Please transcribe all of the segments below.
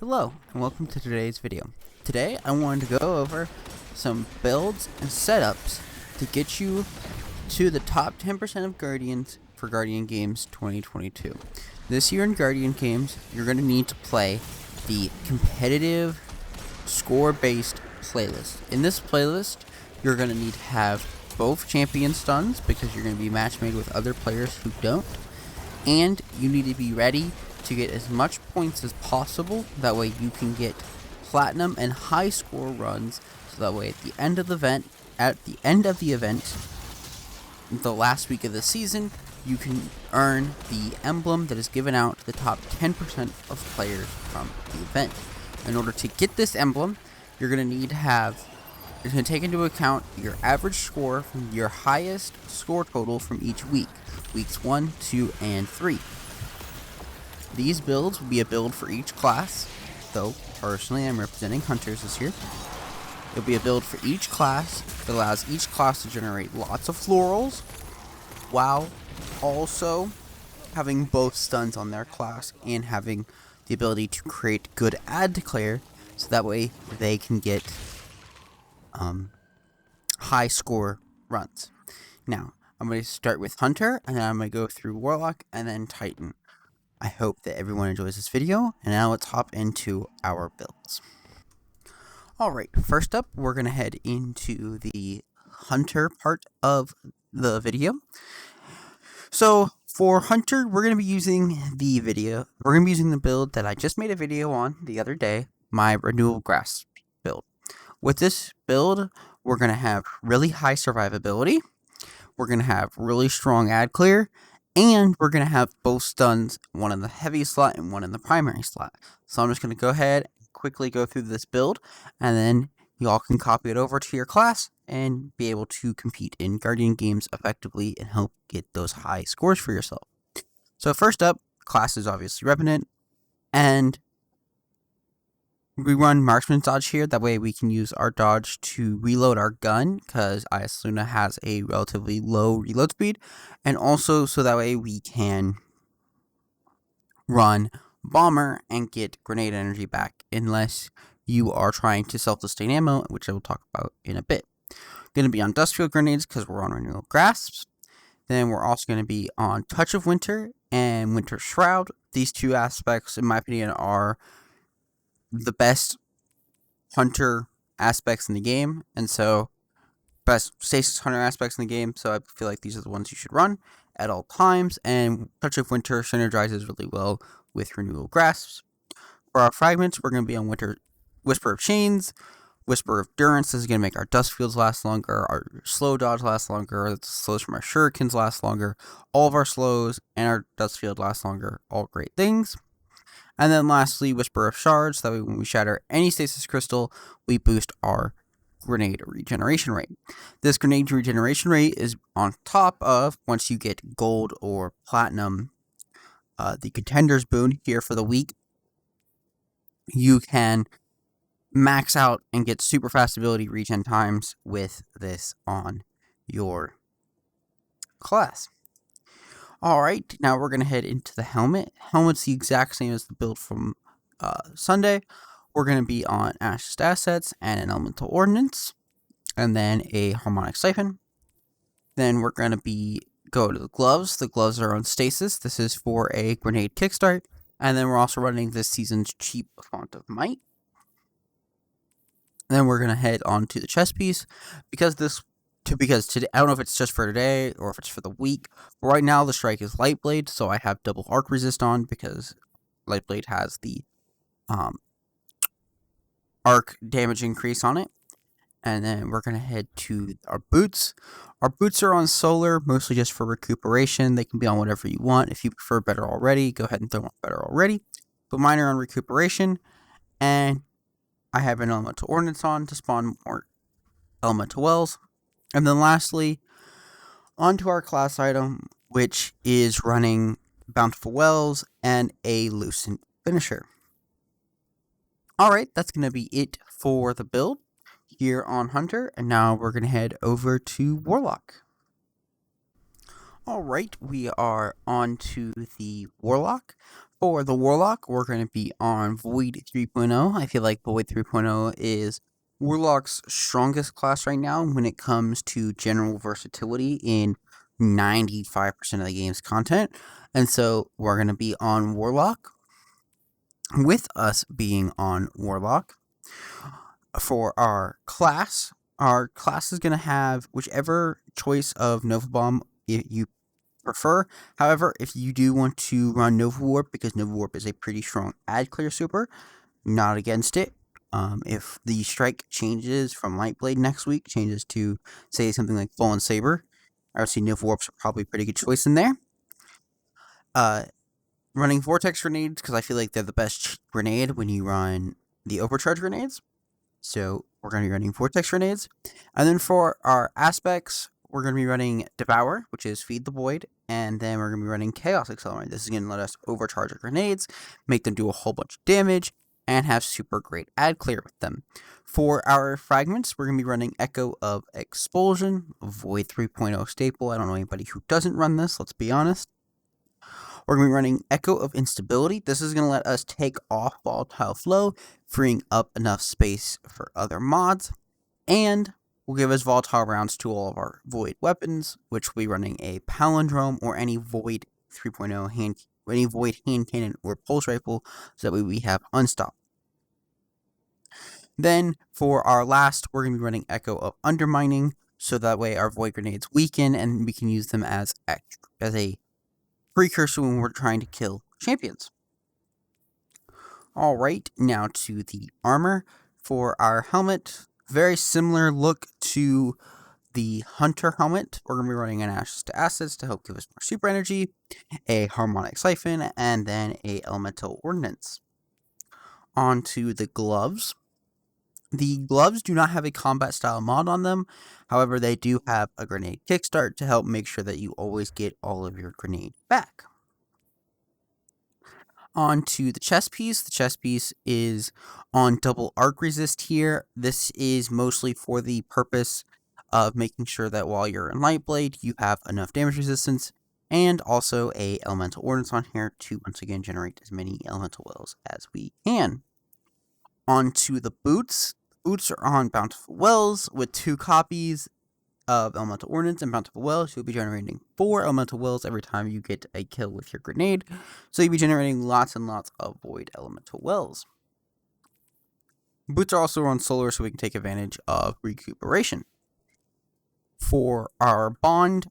Hello and welcome to today's video. Today I wanted to go over some builds and setups to get you to the top 10% of Guardians for Guardian Games 2022. This year in Guardian Games, you're going to need to play the competitive score-based playlist. In this playlist, you're going to need to have both champion stuns because you're going to be match made with other players who don't, and you need to be ready to get as much points as possible. That way you can get platinum and high score runs, so that way at the end of the event, the last week of the season, you can earn the emblem that is given out to the top 10% of players from the event. In order to get this emblem, you're going to take into account your average score from your highest score total from each week, weeks 1, 2, and 3. These builds will be a build for each class, though personally I'm representing hunters this year. It'll be a build for each class that allows each class to generate lots of florals, while also having both stuns on their class and having the ability to create good ad declare, so that way they can get high score runs. Now, I'm going to start with Hunter, and then I'm going to go through Warlock, and then Titan. I hope that everyone enjoys this video, and now let's hop into our builds. Alright, first up, we're going to head into the Hunter part of the video. So, for Hunter, we're going to be using the build that I just made a video on the other day, my Renewal Grasp build. With this build, we're going to have really high survivability, we're going to have really strong ad clear, and we're going to have both stuns, one in the heavy slot and one in the primary slot. So I'm just going to go ahead and quickly go through this build, and then y'all can copy it over to your class and be able to compete in Guardian Games effectively and help get those high scores for yourself. So first up, class is obviously Revenant, and we run Marksman's Dodge here. That way we can use our dodge to reload our gun, because Luna has a relatively low reload speed, and also so that way we can run Bomber and get grenade energy back, unless you are trying to self-sustain ammo, which I will talk about in a bit. Going to be on Dustfield Grenades because we're on Renewal Grasps. Then we're also going to be on Touch of Winter and Winter Shroud. These two aspects, in my opinion, are the best hunter aspects in the game, and so best stasis hunter aspects in the game, so I feel like these are the ones you should run at all times, and Touch of Winter synergizes really well with Renewal Grasps. For our fragments, we're going to be on Whisper of Chains, Whisper of Durance. This is going to make our dust fields last longer, our slow dodge last longer, the slows from our shurikens last longer, all of our slows and our dust field last longer, all great things. And then lastly, Whisper of Shards, that way when we shatter any stasis crystal, we boost our grenade regeneration rate. This grenade regeneration rate is on top of, once you get gold or platinum, the Contender's boon here for the week, you can max out and get super fast ability regen times with this on your class. Alright, now we're going to head into the helmet. Helmet's the exact same as the build from Sunday. We're going to be on Ashed Assets and an Elemental Ordnance, and then a Harmonic Siphon. Then we're going to go to the gloves. The gloves are on Stasis. This is for a grenade kickstart. And then we're also running this season's cheap Font of Might. Then we're going to head on to the chest piece, because today, I don't know if it's just for today or if it's for the week, but right now the strike is Lightblade, so I have double arc resist on because Lightblade has the arc damage increase on it. And then we're going to head to our boots. Our boots are on solar, mostly just for recuperation. They can be on whatever you want. If you prefer Better Already, go ahead and throw on Better Already. But mine are on recuperation, and I have an Elemental Ordnance on to spawn more Elemental Wells. And then lastly, onto our class item, which is running Bountiful Wells and a Lucent Finisher. Alright, that's going to be it for the build here on Hunter, and now we're going to head over to Warlock. Alright, we are on to the Warlock. For the Warlock, we're going to be on Void 3.0. I feel like Void 3.0 is Warlock's strongest class right now when it comes to general versatility in 95% of the game's content. And so we're going to be on Warlock. With us being on Warlock, for our class is going to have whichever choice of Nova Bomb you prefer. However, if you do want to run Nova Warp, because Nova Warp is a pretty strong ad clear super, not against it. If the strike changes from Light Blade next week, changes to, say, something like Fallen Saber, I would say Nova Warp's probably a pretty good choice in there. Running Vortex Grenades, because I feel like they're the best grenade when you run the Overcharge Grenades. So we're going to be running Vortex Grenades. And then for our aspects, we're going to be running Devour, which is Feed the Void. And then we're going to be running Chaos Accelerant. This is going to let us overcharge our grenades, make them do a whole bunch of damage, and have super great ad clear with them. For our fragments, we're going to be running Echo of Expulsion, Void 3.0 staple. I don't know anybody who doesn't run this, let's be honest. We're going to be running Echo of Instability. This is going to let us take off Volatile Flow, freeing up enough space for other mods, and will give us volatile rounds to all of our Void weapons, which will be running a Palindrome or any Void 3.0 any Void hand cannon or pulse rifle, so that way we have Unstop. Then for our last, we're going to be running Echo of Undermining, so that way our Void grenades weaken and we can use them as a precursor when we're trying to kill champions. Alright, now to the armor. For our helmet, very similar look to the Hunter helmet. We're going to be running an Ashes to Acids to help give us more super energy, a Harmonic Siphon, and then a Elemental Ordnance. On to the gloves. The gloves do not have a combat style mod on them. However, they do have a grenade kickstart to help make sure that you always get all of your grenade back. On to the chest piece. The chest piece is on double arc resist here. This is mostly for the purpose of making sure that while you're in Light Blade, you have enough damage resistance, and also a Elemental Ordnance on here to once again generate as many Elemental Wells as we can. On to the boots. Boots are on Bountiful Wells with 2 copies of Elemental Ordnance and Bountiful Wells. You'll be generating 4 Elemental Wells every time you get a kill with your grenade. So you'll be generating lots and lots of Void Elemental Wells. Boots are also on Solar, so we can take advantage of recuperation. For our bond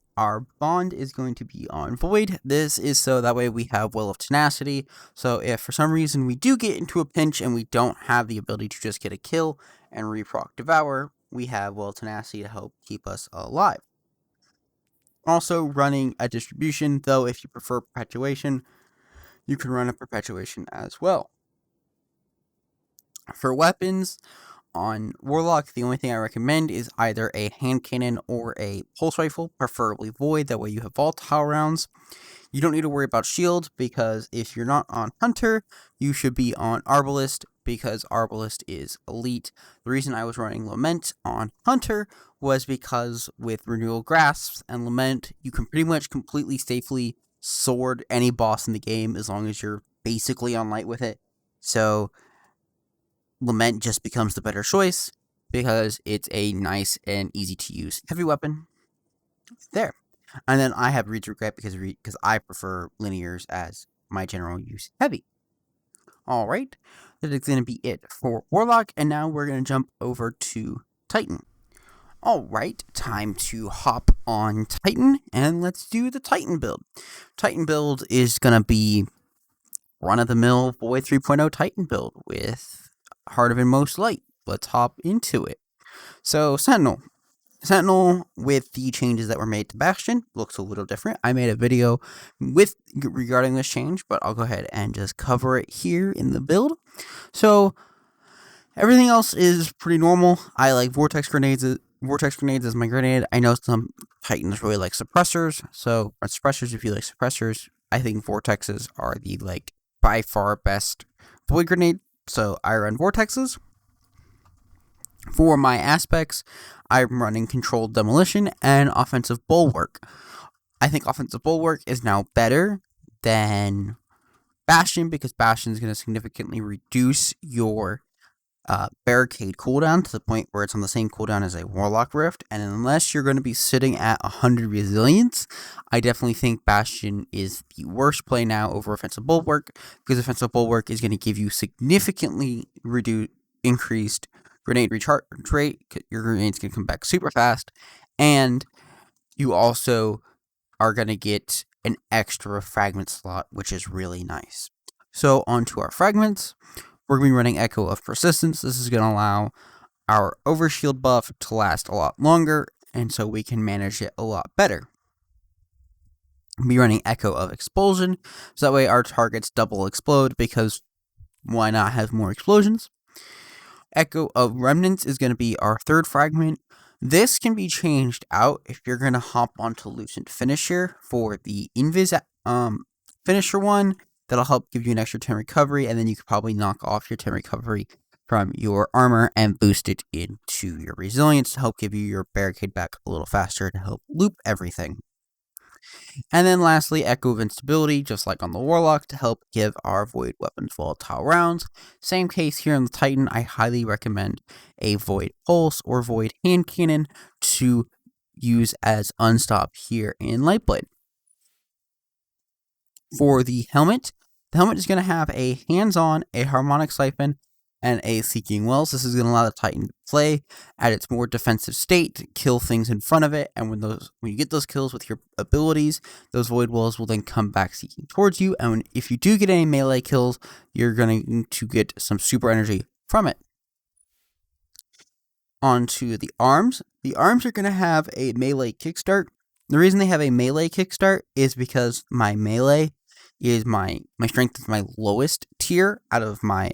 is going to be on Void. This is so that way we have Well of Tenacity. So if for some reason we do get into a pinch and we don't have the ability to just get a kill and reproc Devour, we have Well of Tenacity to help keep us alive. Also running a Distribution, though if you prefer Perpetuation, you can run a Perpetuation as well. For weapons, on Warlock, the only thing I recommend is either a hand cannon or a pulse rifle, preferably Void, that way you have volatile rounds. You don't need to worry about shield, because if you're not on Hunter, you should be on Arbalist, because Arbalist is elite. The reason I was running Lament on Hunter was because with Renewal Grasps and Lament, you can pretty much completely safely sword any boss in the game as long as you're basically on light with it. So Lament just becomes the better choice because it's a nice and easy to use heavy weapon. There. And then I have Reed's Regret because I prefer linears as my general use heavy. Alright, that is going to be it for Warlock, and now we're going to jump over to Titan. Alright, time to hop on Titan, and let's do the Titan build. Titan build is going to be run-of-the-mill Void 3.0 Titan build with Heart of Inmost Light. Let's hop into it. So, Sentinel with the changes that were made to Bastion looks a little different. I made a video regarding this change, but I'll go ahead and just cover it here in the build. So everything else is pretty normal. I like Vortex Grenades as my grenade. I know some Titans really like suppressors. So suppressors, if you like suppressors, I think Vortexes are the by far best Void grenade. So I run Vortexes. For my aspects, I'm running Controlled Demolition and Offensive Bulwark. I think Offensive Bulwark is now better than Bastion, because Bastion is going to significantly reduce your barricade cooldown to the point where it's on the same cooldown as a Warlock Rift, and unless you're going to be sitting at 100 resilience, I definitely think Bastion is the worst play now over Offensive Bulwark, because Offensive Bulwark is going to give you significantly increased grenade recharge rate. Your grenade's going to come back super fast, and you also are going to get an extra fragment slot, which is really nice. So on to our fragments. We're going to be running Echo of Persistence. This is going to allow our overshield buff to last a lot longer, and so we can manage it a lot better. We'll be running Echo of Expulsion, so that way our targets double explode, because why not have more explosions? Echo of Remnants is going to be our third fragment. This can be changed out if you're going to hop onto Lucent Finisher for the Invis Finisher one. That'll help give you an extra 10 recovery, and then you could probably knock off your 10 recovery from your armor and boost it into your resilience to help give you your barricade back a little faster to help loop everything. And then lastly, Echo of Instability, just like on the Warlock, to help give our Void weapons volatile rounds. Same case here on the Titan. I highly recommend a Void Pulse or Void Hand Cannon to use as unstop here in Lightblade. For the helmet is going to have a hands-on, a harmonic siphon, and a Seeking Wells. This is going to allow the Titan to play at its more defensive state, to kill things in front of it, and when you get those kills with your abilities, those Void Wells will then come back seeking towards you, and if you do get any melee kills, you're going to get some super energy from it. On to the arms. The arms are going to have a melee kickstart. The reason they have a melee kickstart is because my melee is my strength is my lowest tier out of my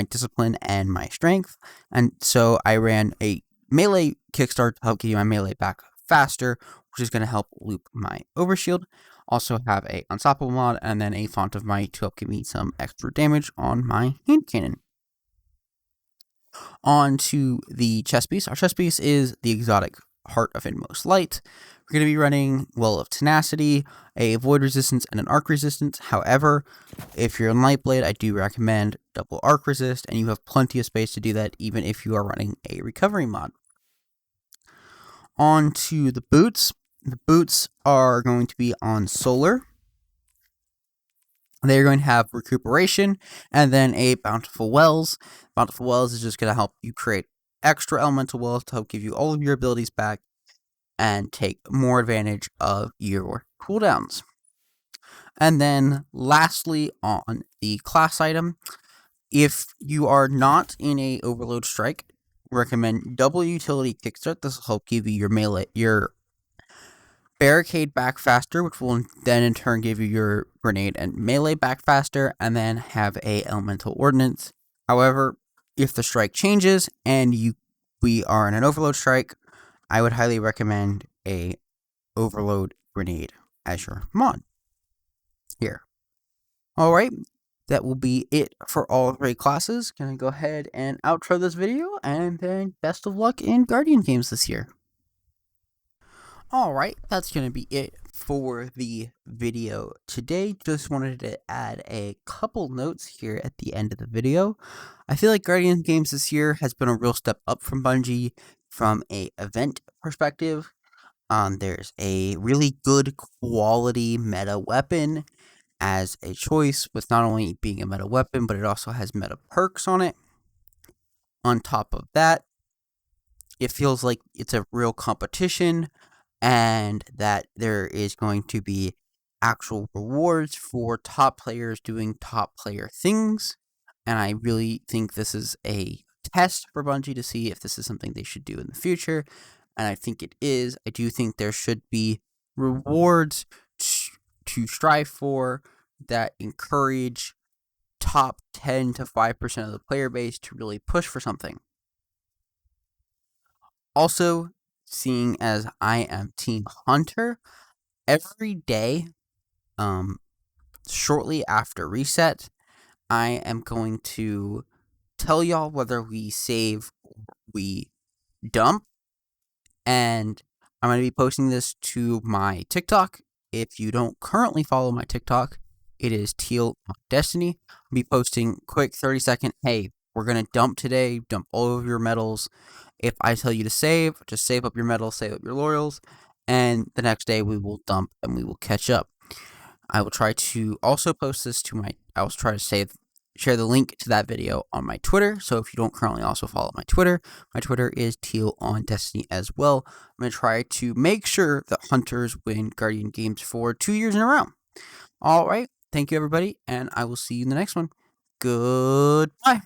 discipline and my strength, and so I ran a melee kickstart to help give you my melee back faster, which is going to help loop my overshield. Also have a unstoppable mod, and then a Font of Might to help give me some extra damage on my hand cannon. On to the chest piece. Our chest piece is the exotic Heart of Inmost Light. We're going to be running Well of Tenacity, a Void Resistance, and an Arc Resistance. However, if you're in Lightblade, I do recommend double Arc Resist, and you have plenty of space to do that even if you are running a recovery mod. On to the boots. The boots are going to be on Solar. They're going to have Recuperation, and then a Bountiful Wells. Bountiful Wells is just going to help you create extra elemental wells to help give you all of your abilities back and take more advantage of your cooldowns. And then lastly, on the class item, if you are not in a Overload Strike, recommend double utility kickstart. This will help give you your barricade back faster, which will then in turn give you your grenade and melee back faster, and then have a elemental ordnance. However, if the strike changes and we are in an Overload Strike, I would highly recommend a Overload Grenade as your mod here. Alright, that will be it for all 3 classes. Gonna go ahead and outro this video, and then best of luck in Guardian games this year. Alright, that's gonna be it for the video today. Just wanted to add a couple notes here at the end of the video. I feel like Guardian games this year has been a real step up from Bungie from a event perspective. There's a really good quality meta weapon as a choice, with not only being a meta weapon, but it also has meta perks on it. On top of that, it feels like it's a real competition, and that there is going to be actual rewards for top players doing top player things. And I really think this is a test for Bungie to see if this is something they should do in the future. And I think it is. I do think there should be rewards to strive for that encourage top 10 to 5% of the player base to really push for something. Also, seeing as I am Team Hunter, every day, shortly after reset, I am going to tell y'all whether we save or we dump, and I'm going to be posting this to my TikTok. If you don't currently follow my TikTok, It is Teal on Destiny. I'll be posting quick 30-second, hey, we're going to dump today, dump all of your medals. If I tell you to save, just save up your medals, save up your laurels, and the next day we will dump and we will catch up. I will try to also post this to I will try to share the link to that video on my Twitter. So if you don't currently also follow my Twitter is Teal on Destiny as well. I'm going to try to make sure that Hunters win Guardian games for 2 years in a row. All right. Thank you, everybody, and I will see you in the next one. Goodbye.